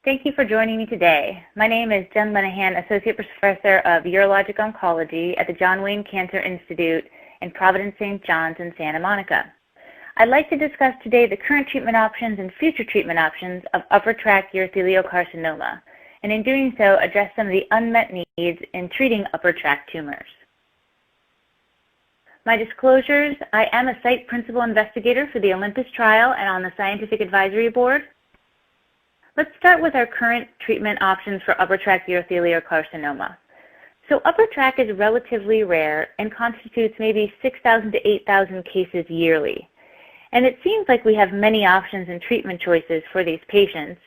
Thank you for joining me today. My name is Jen Linehan, Associate Professor of Urologic Oncology at the John Wayne Cancer Institute in Providence St. John's in Santa Monica. I'd like to discuss today the current treatment options and future treatment options of upper tract urothelial carcinoma, and in doing so, address some of the unmet needs in treating upper tract tumors. My disclosures: I am a site principal investigator for the Olympus trial and on the Scientific Advisory Board. Let's start with our current treatment options for upper tract urothelial carcinoma. So upper tract is relatively rare and constitutes maybe 6,000 to 8,000 cases yearly. And it seems like we have many options and treatment choices for these patients,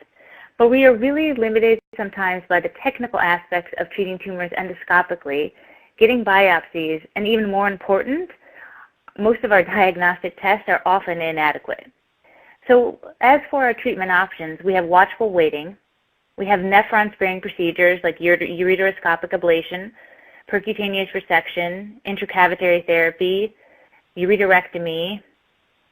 but we are really limited sometimes by the technical aspects of treating tumors endoscopically, getting biopsies, and even more important, most of our diagnostic tests are often inadequate. So as for our treatment options, we have watchful waiting, we have nephron-sparing procedures like ureteroscopic ablation, percutaneous resection, intracavitary therapy, ureterectomy,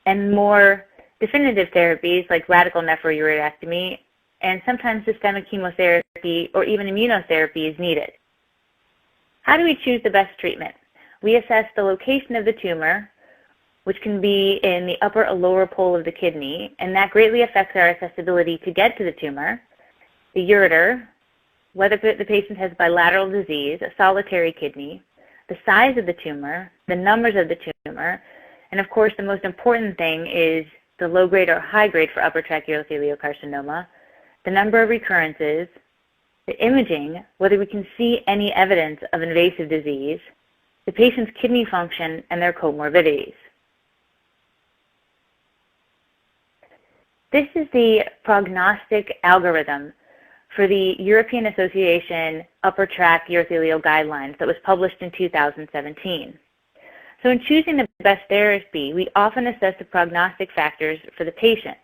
and more definitive therapies like radical nephroureterectomy, and sometimes systemic chemotherapy or even immunotherapy is needed. How do we choose the best treatment? We assess the location of the tumor, which can be in the upper or lower pole of the kidney, and that greatly affects our accessibility to get to the tumor, the ureter, whether the patient has bilateral disease, a solitary kidney, the size of the tumor, the numbers of the tumor, and of course the most important thing is the low grade or high grade for upper tract urothelial carcinoma, the number of recurrences, the imaging, whether we can see any evidence of invasive disease, the patient's kidney function, and their comorbidities. This is the prognostic algorithm for the European Association Upper Tract Urothelial Guidelines that was published in 2017. So in choosing the best therapy, we often assess the prognostic factors for the patient.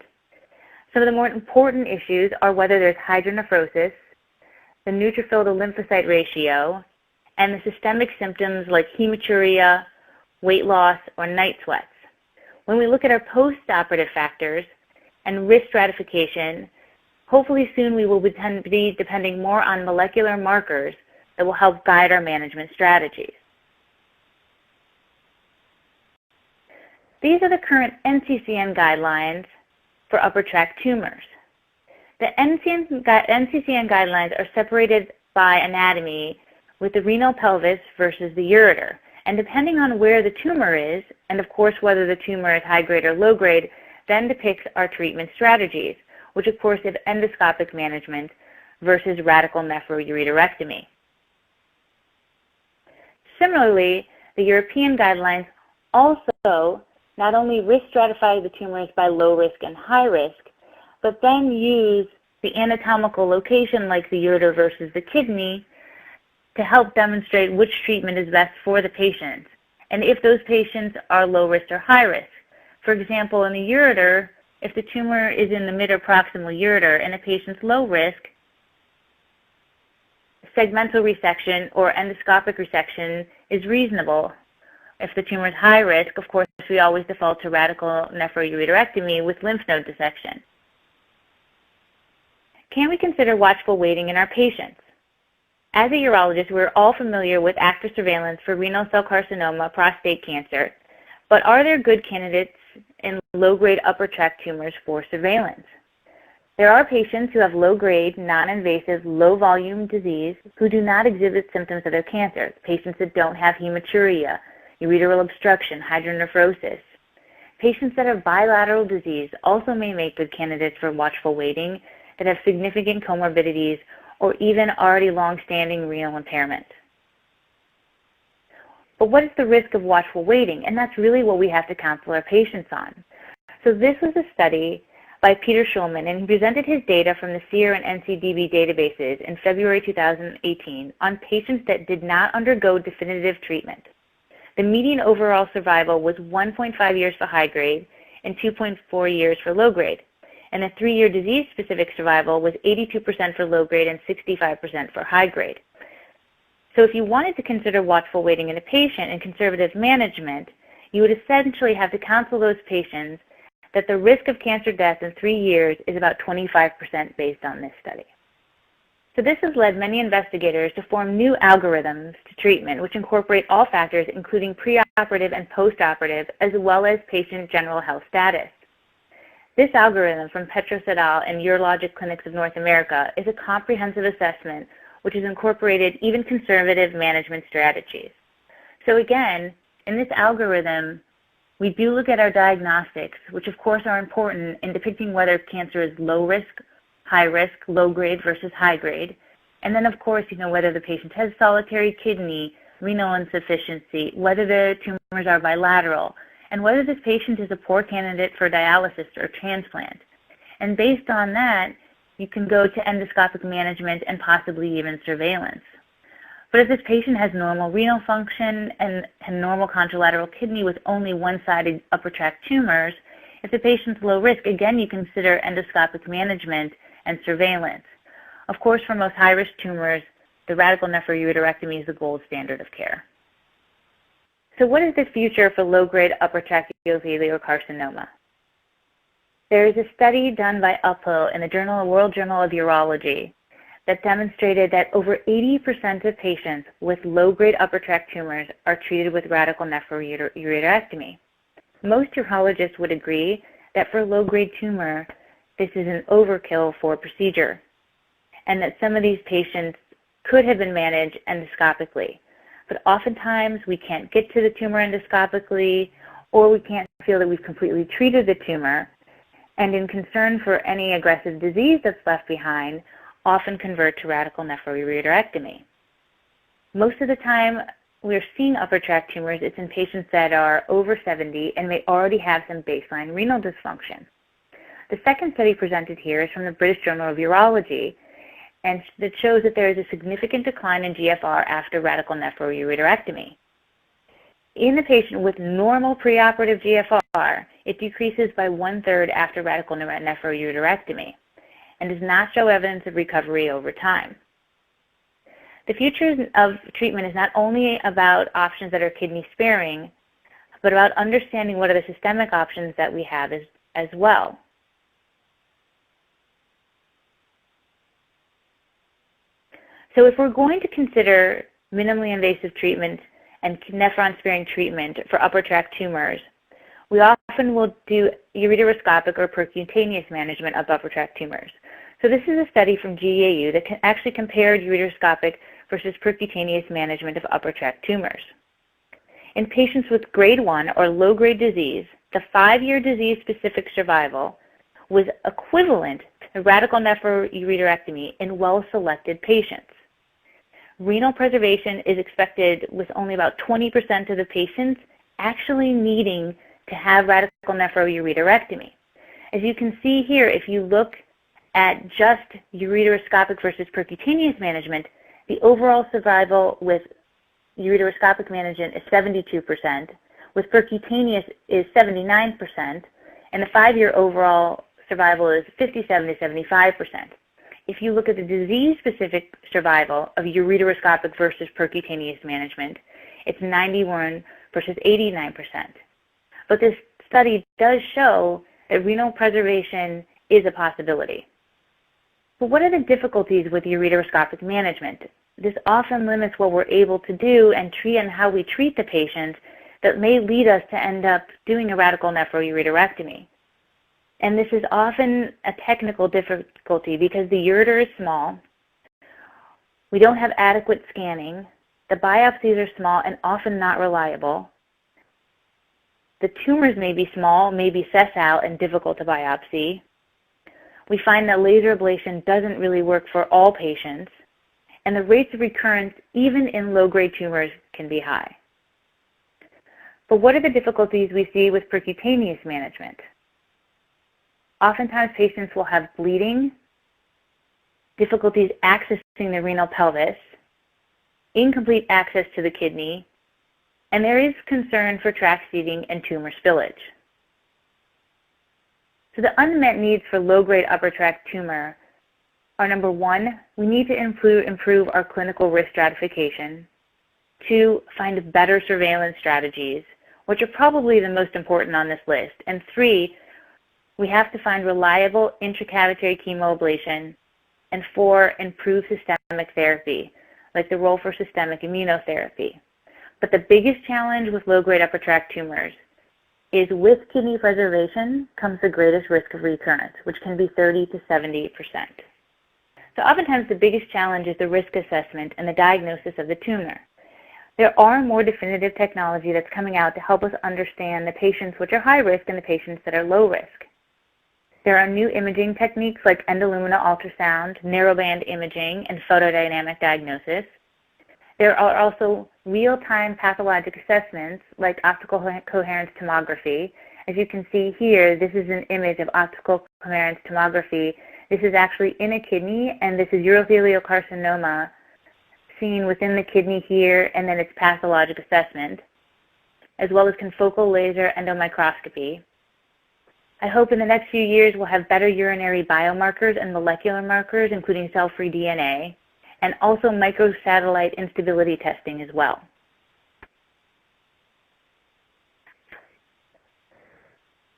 Some of the more important issues are whether there's hydronephrosis, the neutrophil to lymphocyte ratio, and the systemic symptoms like hematuria, weight loss, or night sweats. When we look at our post-operative factors and risk stratification, hopefully soon we will be depending more on molecular markers that will help guide our management strategies. These are the current NCCN guidelines for upper tract tumors. The NCCN guidelines are separated by anatomy with the renal pelvis versus the ureter. And depending on where the tumor is, and of course whether the tumor is high grade or low grade, then depicts our treatment strategies, which of course is endoscopic management versus radical nephroureterectomy. Similarly, the European guidelines also not only risk stratify the tumors by low risk and high risk, but then use the anatomical location like the ureter versus the kidney to help demonstrate which treatment is best for the patient, and if those patients are low risk or high risk. For example, in the ureter, if the tumor is in the mid or proximal ureter and a patient's low risk, segmental resection or endoscopic resection is reasonable. If the tumor is high risk, of course, we always default to radical nephroureterectomy with lymph node dissection. Can we consider watchful waiting in our patients? As a urologist, we're all familiar with active surveillance for renal cell carcinoma, prostate cancer, but are there good candidates in low-grade upper tract tumors for surveillance? There are patients who have low-grade, non-invasive, low-volume disease who do not exhibit symptoms of their cancer, patients that don't have hematuria, ureteral obstruction, hydronephrosis. Patients that have bilateral disease also may make good candidates for watchful waiting that have significant comorbidities or even already long-standing renal impairment. But what is the risk of watchful waiting? And that's really what we have to counsel our patients on. So this was a study by Peter Schulman, and he presented his data from the SEER and NCDB databases in February 2018 on patients that did not undergo definitive treatment. The median overall survival was 1.5 years for high grade and 2.4 years for low grade. And the 3-year disease-specific survival was 82% for low grade and 65% for high grade. So if you wanted to consider watchful waiting in a patient and conservative management, you would essentially have to counsel those patients that the risk of cancer death in 3 years is about 25% based on this study. So this has led many investigators to form new algorithms to treatment which incorporate all factors including preoperative and postoperative as well as patient general health status. This algorithm from Petros et al. In Urologic Clinics of North America is a comprehensive assessment which has incorporated even conservative management strategies. So again, in this algorithm, we do look at our diagnostics, which of course are important in depicting whether cancer is low risk, high risk, low grade versus high grade. And then of course, whether the patient has solitary kidney, renal insufficiency, whether the tumors are bilateral, and whether this patient is a poor candidate for dialysis or transplant. And based on that, you can go to endoscopic management and possibly even surveillance. But if this patient has normal renal function and normal contralateral kidney with only one-sided upper tract tumors, if the patient's low risk, again, you consider endoscopic management and surveillance. Of course, for most high-risk tumors, the radical nephroureterectomy is the gold standard of care. So what is the future for low-grade upper tract urothelial carcinoma? There is a study done by Uphill in the World Journal of Urology that demonstrated that over 80% of patients with low-grade upper tract tumors are treated with radical nephroureterectomy. Most urologists would agree that for a low-grade tumor, this is an overkill for procedure, and that some of these patients could have been managed endoscopically. But oftentimes we can't get to the tumor endoscopically, or we can't feel that we've completely treated the tumor, and in concern for any aggressive disease that's left behind, often convert to radical nephroureterectomy. Most of the time we're seeing upper tract tumors, it's in patients that are over 70 and may already have some baseline renal dysfunction. The second study presented here is from the British Journal of Urology, and that shows that there is a significant decline in GFR after radical nephroureterectomy. In the patient with normal preoperative GFR, it decreases by 1/3 after radical nephroureterectomy and does not show evidence of recovery over time. The future of treatment is not only about options that are kidney sparing, but about understanding what are the systemic options that we have as well. So if we're going to consider minimally invasive treatment and nephron-sparing treatment for upper tract tumors, we often will do ureteroscopic or percutaneous management of upper tract tumors. So this is a study from GAU that actually compared ureteroscopic versus percutaneous management of upper tract tumors. In patients with grade 1 or low-grade disease, the 5-year disease-specific survival was equivalent to radical nephroureterectomy in well-selected patients. Renal preservation is expected with only about 20% of the patients actually needing to have radical nephroureterectomy. As you can see here, if you look at just ureteroscopic versus percutaneous management, the overall survival with ureteroscopic management is 72%, with percutaneous is 79%, and the 5-year overall survival is 57 to 75%. If you look at the disease-specific survival of ureteroscopic versus percutaneous management, it's 91 versus 89%. But this study does show that renal preservation is a possibility. But what are the difficulties with ureteroscopic management? This often limits what we're able to do and how we treat the patient that may lead us to end up doing a radical nephroureterectomy. And this is often a technical difficulty because the ureter is small, we don't have adequate scanning, the biopsies are small and often not reliable, the tumors may be small, may be sessile and difficult to biopsy. We find that laser ablation doesn't really work for all patients, and the rates of recurrence, even in low-grade tumors, can be high. But what are the difficulties we see with percutaneous management? Oftentimes patients will have bleeding, difficulties accessing the renal pelvis, incomplete access to the kidney, and there is concern for tract seeding and tumor spillage. So the unmet needs for low-grade upper tract tumor are, number 1, we need to improve our clinical risk stratification. 2, find better surveillance strategies, which are probably the most important on this list. And 3, we have to find reliable intracavitary chemoablation, and 4, improve systemic therapy, like the role for systemic immunotherapy. But the biggest challenge with low-grade upper tract tumors is with kidney preservation comes the greatest risk of recurrence, which can be 30 to 70%. So oftentimes the biggest challenge is the risk assessment and the diagnosis of the tumor. There are more definitive technology that's coming out to help us understand the patients which are high risk and the patients that are low risk. There are new imaging techniques like endoluminal ultrasound, narrowband imaging, and photodynamic diagnosis. There are also real-time pathologic assessments like optical coherence tomography. As you can see here, this is an image of optical coherence tomography. This is actually in a kidney, and this is urothelial carcinoma seen within the kidney here, and then its pathologic assessment, as well as confocal laser endomicroscopy. I hope in the next few years we'll have better urinary biomarkers and molecular markers, including cell-free DNA, and also microsatellite instability testing as well.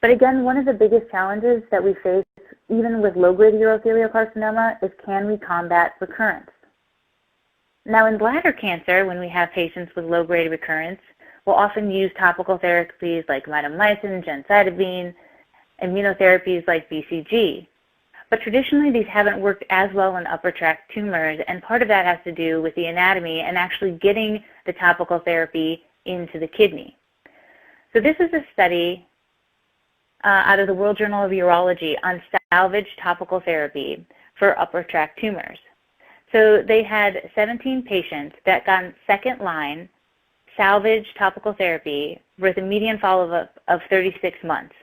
But again, one of the biggest challenges that we face, even with low-grade urothelial carcinoma, is can we combat recurrence? Now in bladder cancer, when we have patients with low-grade recurrence, we'll often use topical therapies like mitomycin, gemcitabine, immunotherapies like BCG. But traditionally, these haven't worked as well in upper tract tumors, and part of that has to do with the anatomy and actually getting the topical therapy into the kidney. So this is a study out of the World Journal of Urology on salvage topical therapy for upper tract tumors. So they had 17 patients that got second-line salvage topical therapy with a median follow-up of 36 months.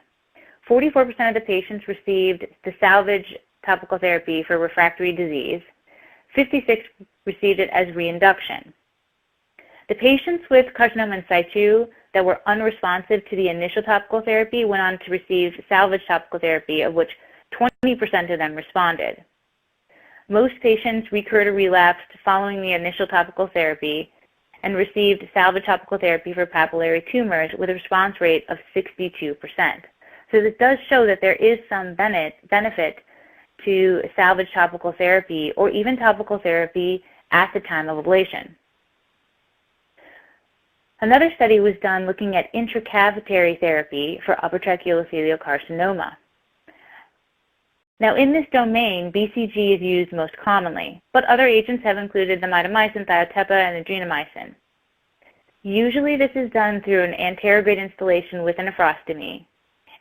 44% of the patients received the salvage topical therapy for refractory disease. 56% received it as reinduction. The patients with carcinoma in situ that were unresponsive to the initial topical therapy went on to receive salvage topical therapy, of which 20% of them responded. Most patients recurred or relapsed following the initial topical therapy and received salvage topical therapy for papillary tumors with a response rate of 62%. So this does show that there is some benefit to salvage topical therapy or even topical therapy at the time of ablation. Another study was done looking at intracavitary therapy for upper tract urothelial carcinoma. Now in this domain, BCG is used most commonly, but other agents have included the mitomycin, thiotepa, and adrenomycin. Usually this is done through an anterograde installation with a nephrostomy.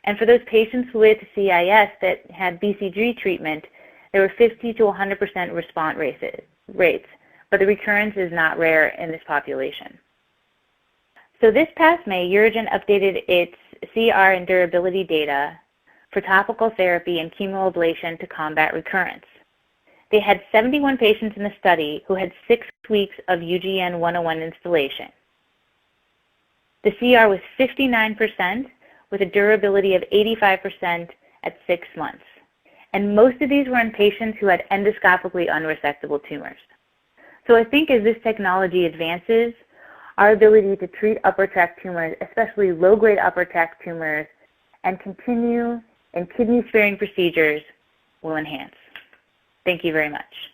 And for those patients with CIS that had BCG treatment, there were 50 to 100% response rates, but the recurrence is not rare in this population. So this past May, UroGen updated its CR and durability data for topical therapy and chemoablation to combat recurrence. They had 71 patients in the study who had 6 weeks of UGN 101 installation. The CR was 59%, with a durability of 85% at 6 months. And most of these were in patients who had endoscopically unresectable tumors. So I think as this technology advances, our ability to treat upper tract tumors, especially low-grade upper tract tumors, and continue in kidney-sparing procedures will enhance. Thank you very much.